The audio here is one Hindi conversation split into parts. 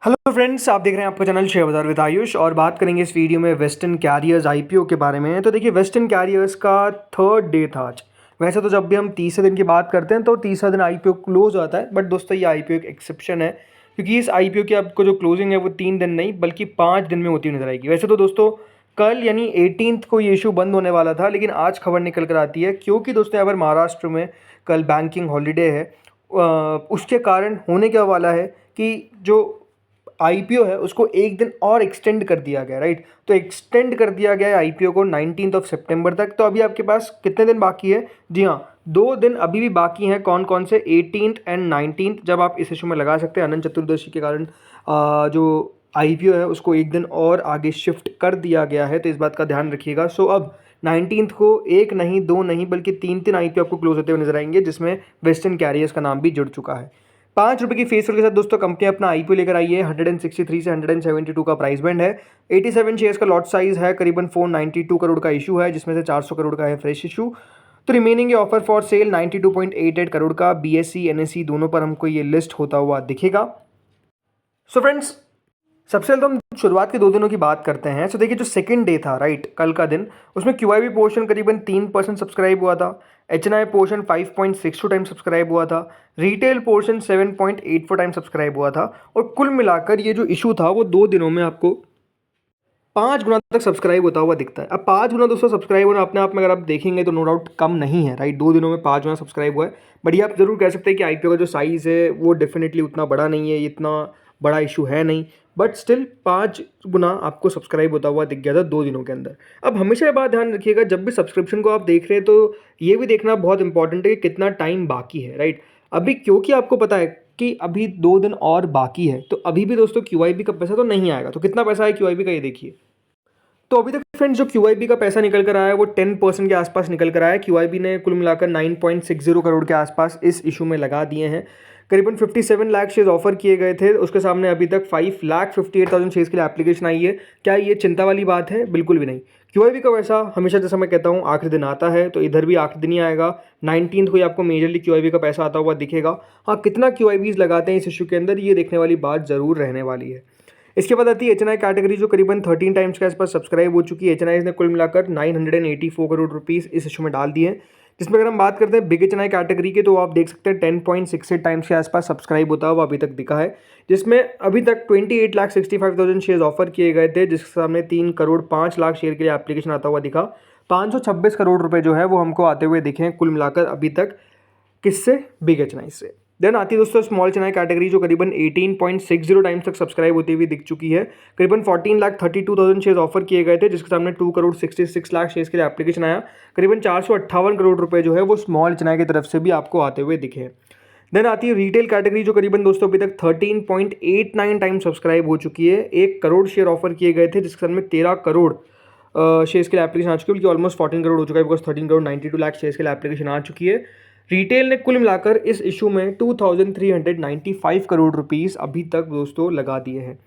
हेलो फ्रेंड्स, आप देख रहे हैं आपका चैनल शेयर बाजार विद आयुष और बात करेंगे इस वीडियो में वेस्टर्न कैरियर्स आईपीओ के बारे में। तो देखिए, वेस्टर्न कैरियर्स का थर्ड डे था आज। वैसे तो जब भी हम तीसरे दिन की बात करते हैं तो तीसरा दिन आईपीओ क्लोज होता है, बट दोस्तों ये आईपीओ एक एक्सेप्शन है, क्योंकि इस आईपीओ की आपको जो क्लोजिंग है वो 3 दिन नहीं बल्कि 5 दिन में होती हुई नजर आएगी। वैसे तो दोस्तों कल यानी 18th को ये इशू बंद होने वाला था, लेकिन आज खबर निकल कर आती है क्योंकि दोस्तों यहाँ पर महाराष्ट्र में कल बैंकिंग हॉलीडे है। उसके कारण होने क्या वाला है कि जो आईपीओ है उसको एक दिन और एक्सटेंड कर दिया गया, राइट। तो एक्सटेंड कर दिया गया है आईपीओ को 19 सितंबर तक। तो अभी आपके पास कितने दिन बाकी है? जी हाँ, 2 दिन अभी भी बाकी हैं। कौन कौन से? 18th एंड 19th, जब आप इस इशू में लगा सकते हैं। अनंत चतुर्दशी के कारण जो आईपीओ है उसको एक दिन और आगे शिफ्ट कर दिया गया है, तो इस बात का ध्यान रखिएगा। सो अब 19th को एक नहीं, दो नहीं, बल्कि तीन तीन आईपीओ आपको क्लोज होते हुए नजर आएंगे, जिसमें वेस्टर्न कैरियर्स का नाम भी जुड़ चुका है। ₹5 की फेस वैल्यू के साथ दोस्तों कंपनी अपना आईपीओ लेकर आई है। 163 से 172 का प्राइस बैंड है। 87 शेयर्स का लॉट साइज है। करीबन 492 करोड़ का इशू है, जिसमें से 400 करोड़ का है फ्रेश इशू। तो remaining offer for sale 92.88 crore का बीएसई एनएसई दोनों पर हमको ये लिस्ट होता हुआ दिखेगा। सो फ्रेंड्स, सबसे पहले तो हम शुरुआत के 2 दिनों की बात करते हैं। सो देखिए, जो सेकंड डे था, राइट, कल का दिन, उसमें क्यूआईबी पोर्शन करीबन 3% सब्सक्राइब हुआ था। एचएनआई पोर्शन 5.62 टाइम सब्सक्राइब हुआ था। रिटेल पोर्शन 7.84 टाइम सब्सक्राइब हुआ था। और कुल मिलाकर ये जो इशू था वो 2 दिनों में आपको 5 गुना तक सब्सक्राइब होता हुआ दिखता है। अब 5 गुना दोस्तों सब्सक्राइब होना अपने आप में अगर आप देखेंगे तो नो डाउट कम नहीं है, राइट। 2 दिनों में 5 गुना सब्सक्राइब हुआ है। बट ये आप जरूर कह सकते हैं कि आईपीओ का जो साइज़ है वो डेफिनेटली उतना बड़ा नहीं है, इतना बड़ा इशू है नहीं। बट स्टिल 5 गुना आपको सब्सक्राइब होता हुआ दिख गया था 2 दिनों के अंदर। अब हमेशा ये बात ध्यान रखिएगा, जब भी सब्सक्रिप्शन को आप देख रहे हैं तो ये भी देखना बहुत इंपॉर्टेंट है कि कितना टाइम बाकी है, राइट। अभी क्योंकि आपको पता है कि अभी 2 दिन और बाकी है, तो अभी भी दोस्तों क्यूआईबी का पैसा तो नहीं आएगा। तो कितना पैसा है क्यूआईबी का, ये देखिए। तो अभी तक फ्रेंड्स जो क्यूआईबी का पैसा निकल कर आया है वो 10% के आसपास निकल कर आया है। क्यूआईबी ने कुल मिलाकर 9.60 करोड़ के आसपास इस इशू में लगा दिए हैं। करीबन 57 लाख शेयर्स ऑफर किए गए थे। उसके सामने अभी तक 5,58,000 शेयर्स के लिए एप्लीकेशन आई है। क्या ये चिंता वाली बात है? बिल्कुल भी नहीं। क्यूआईबी का पैसा हमेशा, जैसा मैं कहता हूँ, आखिरी दिन आता है, तो इधर भी आखिरी दिन ही आएगा। 19th को ही आपको मेजरली क्यूआईबी का पैसा आता हुआ दिखेगा। हाँ, कितना क्यूआईबीज लगाते हैं इस इशू के अंदर, ये देखने वाली बात जरूर रहने वाली है। इसके बाद आती है एचएनआई कैटेगरी, जो करीबन 13 टाइम्स के आसपास सब्सक्राइब हो चुकी है। एचएनआई ने कुल मिलाकर 984 करोड़ रुपीस इस इशू में डाल दिए हैं। जिसमें अगर हम बात करते हैं बिग एचएनआई कैटेगरी के, तो आप देख सकते हैं 10.68 टाइम्स के आसपास सब्सक्राइब होता हुआ अभी तक दिखा है। जिसमें अभी तक 28,65,000 शेयर्स ऑफर किए गए थे, जिसके सामने 3,05,00,000 शेयर के लिए एप्लीकेशन आता हुआ दिखा। 526 करोड़ रुपए जो है वो हमको आते हुए दिखे कुल मिलाकर अभी तक। किससे? बिग एचएनआई से। देन आती है दोस्तों स्मॉल चेन्नई कैटेगरी, जो करीबन 18.60 टाइम्स तक सब्सक्राइब होती हुई दिख चुकी है। करीबन 14,32,000 शेयर्स ऑफर किए गए थे, जिसके सामने 2,66,00,000 शेयर्स के लिए एप्लीकेशन आया। करीबन 458 करोड़ रुपए जो है वो स्मॉल चेन्नई की तरफ से भी आपको आते हुए दिखे। देन आती है रिटेल कैटेगरी, जो करीबन दोस्तों अभी तक 13.89 टाइम सब्सक्राइब हो चुकी है। 1 करोड़ शेयर ऑफर किए गए थे, जिसके सामने 13 करोड़ शेयर्स के लिए एप्लीकेशन आ चुकी है, बल्कि ऑलमोस्ट 14 करोड़ हो चुका है, बिकॉज 13,92,00,000 शेयर्स के लिए एप्लीकेशन आ चुकी है। रिटेल ने कुल मिलाकर इस इशू में 2,395 करोड़ रुपीस अभी तक दोस्तों लगा दिए हैं।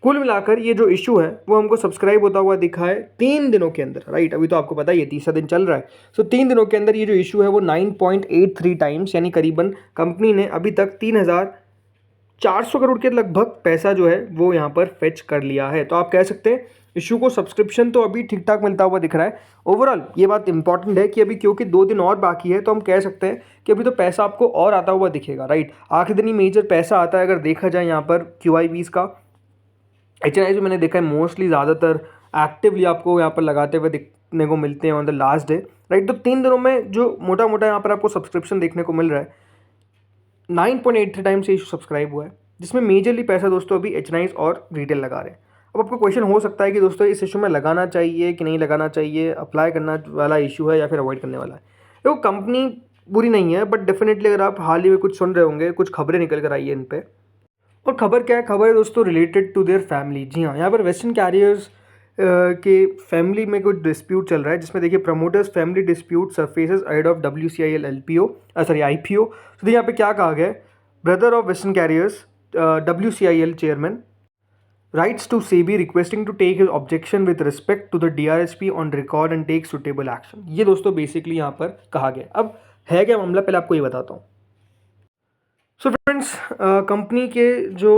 कुल मिलाकर ये जो इशू है वो हमको सब्सक्राइब होता हुआ दिखा है 3 दिनों के अंदर, राइट। अभी तो आपको पता है ये तीसरा दिन चल रहा है। सो 3 दिनों के अंदर ये जो इशू है वो 9.83 टाइम्स, यानी करीबन कंपनी ने अभी तक 3,400 करोड़ के लगभग पैसा जो है वो यहाँ पर फेच कर लिया है। तो आप कह सकते हैं इशू को सब्सक्रिप्शन तो अभी ठीक ठाक मिलता हुआ दिख रहा है। ओवरऑल ये बात इंपॉर्टेंट है कि अभी क्योंकि 2 दिन और बाकी है, तो हम कह सकते हैं कि अभी तो पैसा आपको और आता हुआ दिखेगा, राइट। आखिरी दिन ही मेजर पैसा आता है अगर देखा जाए यहाँ पर क्यूआईबीज का। एचएनआई मैंने देखा है मोस्टली ज़्यादातर एक्टिवली आपको यहाँ पर लगाते हुए दिखने को मिलते हैं on the last day, right. तो 3 दिनों में जो मोटा मोटा यहाँ पर आपको सब्सक्रिप्शन देखने को मिल रहा है, 9.83 टाइम्स ये इशू सब्सक्राइब हुआ है, जिसमें मेजरली पैसा दोस्तों अभी एचएनआई और रिटेल लगा रहे हैं। अब आपको क्वेश्चन हो सकता है कि दोस्तों इस इशू में लगाना चाहिए कि नहीं लगाना चाहिए, अप्लाई करना वाला इशू है या फिर अवॉइड करने वाला है। देखो, कंपनी बुरी नहीं है, बट डेफिनेटली अगर आप हाल ही में कुछ सुन रहे होंगे, कुछ खबरें निकल कर आई है इन पे। और खबर क्या है? खबर है दोस्तों रिलेटेड टू देयर फैमिली। जी हाँ, यहाँ पर वेस्टर्न कैरियर्स के फैमिली में कुछ डिस्प्यूट चल रहा है, जिसमें देखिए promoters family dispute surfaces ahead of WCIL LPO IPO। तो यहाँ पे क्या कहा गया है? Brother of western carriers WCIL chairman writes to SEBI requesting to take his objection with respect to the DRHP on record and take suitable action। ये दोस्तों बेसिकली यहाँ पर कहा गया। अब है क्या मामला, पहले आपको ये बताता हूँ। सो फ्रेंड्स, कंपनी के जो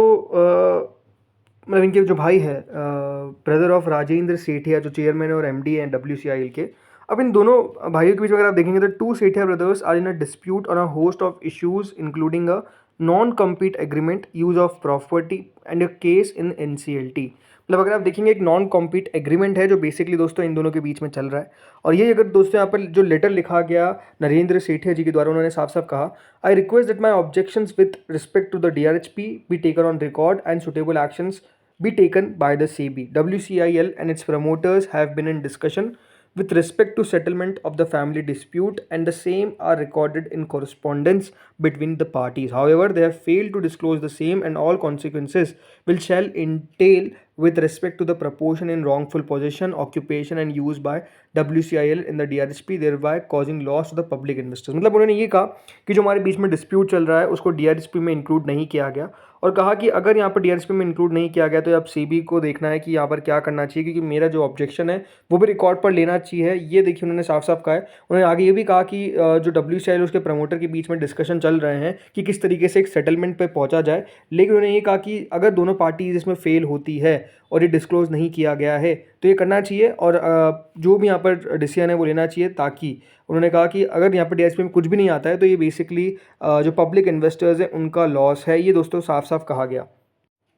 मतलब इनके जो भाई है ब्रदर ऑफ राजेंद्र सेठिया जो चेयरमैन और एमडी हैं WCIL के। अब इन दोनों भाइयों के बीच में अगर आप देखेंगे तो two Sethia brothers are in a dispute on a host of issues including a non compete agreement, use of property and a case in NCLT। मतलब अगर आप देखेंगे एक नॉन कॉम्पीट एग्रीमेंट है जो बेसिकली दोस्तों इन दोनों के बीच में चल रहा है। और ये अगर दोस्तों यहाँ पर जो लेटर लिखा गया नरेंद्र सेठिया जी के द्वारा, उन्होंने साफ साफ कहा, I request that my objections with respect to the DRHP be taken on record and suitable actions be taken by the SEBI. WCIL and its promoters have been in discussion with respect to settlement of the family dispute and the same are recorded in correspondence between the parties. However, they have failed to disclose the same and all consequences will shall entail with respect to the proportion in wrongful possession, occupation and use by WCIL in the DRHP, thereby causing loss to the public investors. मतलब उन्होंने ये कहा कि जो हमारे बीच में डिस्प्यूट चल रहा है उसको DRHP में इंक्लूड नहीं किया गया, और कहा कि अगर यहाँ पर DRHP में इंक्लूड नहीं किया गया तो अब SEBI को देखना है कि यहाँ पर क्या करना चाहिए, क्योंकि मेरा जो ऑब्जेक्शन है वो भी रिकॉर्ड पर लेना चाहिए। ये देखिए उन्होंने साफ साफ कहा है। उन्होंने आगे ये भी कहा कि जो WCIL उसके प्रमोटर के बीच में डिस्कशन चल रहे हैं कि किस तरीके से एक सेटलमेंट पे पहुंचा जाए, लेकिन उन्होंने ये कहा कि अगर दोनों पार्टीज इसमें फेल होती है और ये डिस्क्लोज नहीं किया गया है तो ये करना चाहिए और जो भी यहाँ पर डिसीजन है वो लेना चाहिए, ताकि उन्होंने कहा कि अगर यहाँ पर DRHP में कुछ भी नहीं आता है तो ये बेसिकली जो पब्लिक इन्वेस्टर्स हैं उनका लॉस है। ये दोस्तों साफ साफ कहा गया।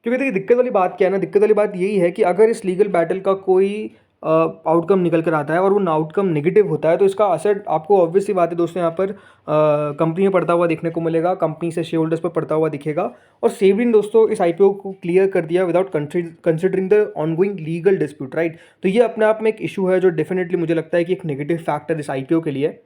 क्योंकि देखिए दिक्कत वाली बात क्या है ना, दिक्कत वाली बात यही है कि अगर इस लीगल बैटल का कोई आउटकम निकल कर आता है और वो आउटकम नेगेटिव होता है तो इसका असर आपको ऑब्वियसली बात है दोस्तों यहाँ पर कंपनी में पड़ता हुआ देखने को मिलेगा, कंपनी से शेयर होल्डर्स पर पड़ता हुआ दिखेगा। और SEBI ने दोस्तों इस IPO को क्लियर कर दिया without considering the ongoing legal dispute, right. तो ये अपने आप में एक इशू है जो डेफिनेटली मुझे लगता है कि एक नेगेटिव फैक्टर इस IPO के लिए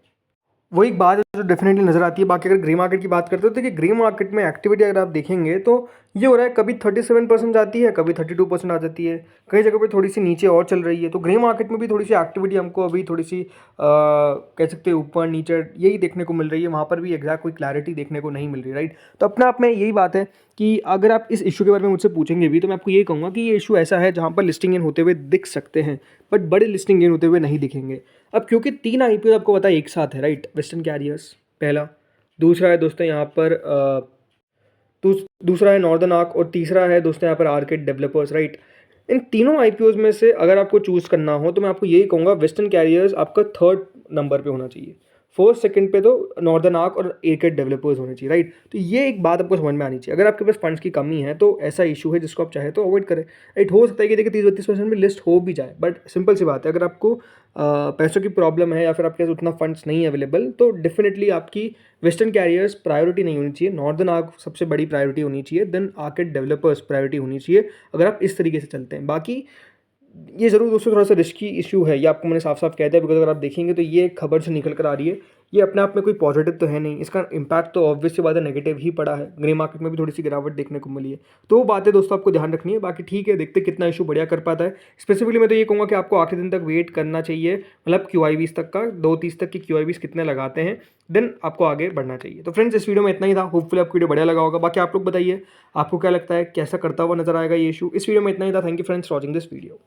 वो एक बात है जो डेफिनेटली नज़र आती है। बाकी अगर ग्रे मार्केट की बात करते हो तो कि ग्रे मार्केट में एक्टिविटी अगर आप देखेंगे तो ये हो रहा है, कभी 37% जाती है, कभी 32% आ जाती है, कई जगह पे थोड़ी सी नीचे और चल रही है। तो ग्रे मार्केट में भी थोड़ी सी एक्टिविटी हमको अभी थोड़ी सी कह सकते हैं ऊपर नीचे यही देखने को मिल रही है। वहाँ पर भी एग्जैक्ट कोई क्लैरिटी देखने को नहीं मिल रही, राइट। तो अपने आप में यही बात है कि अगर आप इस इशू के बारे में मुझसे पूछेंगे भी तो मैं आपको ये कहूँगा कि ये इशू ऐसा है जहाँ पर लिस्टिंग गेन होते हुए दिख सकते हैं बट बड़े लिस्टिंग गेन होते हुए नहीं दिखेंगे। अब क्योंकि 3 IPO आपको पता है एक साथ है, राइट। वेस्टर्न कैरियर्स पहला, दूसरा है दोस्तों यहाँ पर दूसरा है नॉर्दर्न आर्क और तीसरा है दोस्तों यहाँ पर आर्किड डेवलपर्स, राइट। इन तीनों IPOs में से अगर आपको चूज़ करना हो तो मैं आपको यही कहूँगा वेस्टर्न कैरियर्स आपका 3rd नंबर पे होना चाहिए, 4th 2nd पे तो नॉर्दर्न आर्क और आर्किड डेवलपर्स होने चाहिए, राइट। तो ये एक बात आपको समझ में आनी चाहिए। अगर आपके पास फंड्स की कमी है तो ऐसा इशू है जिसको आप चाहे तो अवॉइड करें, राइट। हो सकता है कि देखिए 30-32% में लिस्ट हो भी जाए, बट सिंपल सी बात है अगर आपको पैसों की प्रॉब्लम है या फिर आपके पास उतना फंड्स नहीं है अवेलेबल तो डेफिनेटली आपकी वेस्टर्न कैरियर्स प्रायोरिटी नहीं होनी चाहिए, नॉर्दर्न आर्क सबसे बड़ी प्रायोरिटी होनी चाहिए, देन आर्किड डेवलपर्स प्रायोरिटी होनी चाहिए अगर आप इस तरीके से चलते हैं। बाकी ये ज़रूर दोस्तों थोड़ा सा रिस्की इशू है, ये आपको मैंने साफ साफ कह दिया, बिकॉज अगर आप देखेंगे तो ये खबर से निकल कर आ रही है, ये अपने आप में कोई पॉजिटिव तो है नहीं, इसका इम्पैक्ट तो ऑब्वियसली बात है नेगेटिव ही पड़ा है। ग्रे मार्केट में भी थोड़ी सी गिरावट देखने को मिली है, तो वो बातें दोस्तों आपको ध्यान रखनी है। बाकी ठीक है, देखते कितना इशू बढ़िया कर पाता है। स्पेसिफिकली मैं तो ये कहूँगा कि आपको आखिरी दिन तक वेट करना चाहिए, मतलब QIBs तक का 2:30 तक की QIBs कितने लगाते हैं, देन आपको आगे बढ़ना चाहिए। तो फ्रेंड्स इस वीडियो में इतना ही था, होपफुली आपको वीडियो बढ़िया लगा होगा। बाकी आप लोग बताइए आपको क्या लगता है, कैसा करता हुआ नजर आएगा ये इशू। इस वीडियो में इतना ही था। Thank you friends for watching this video.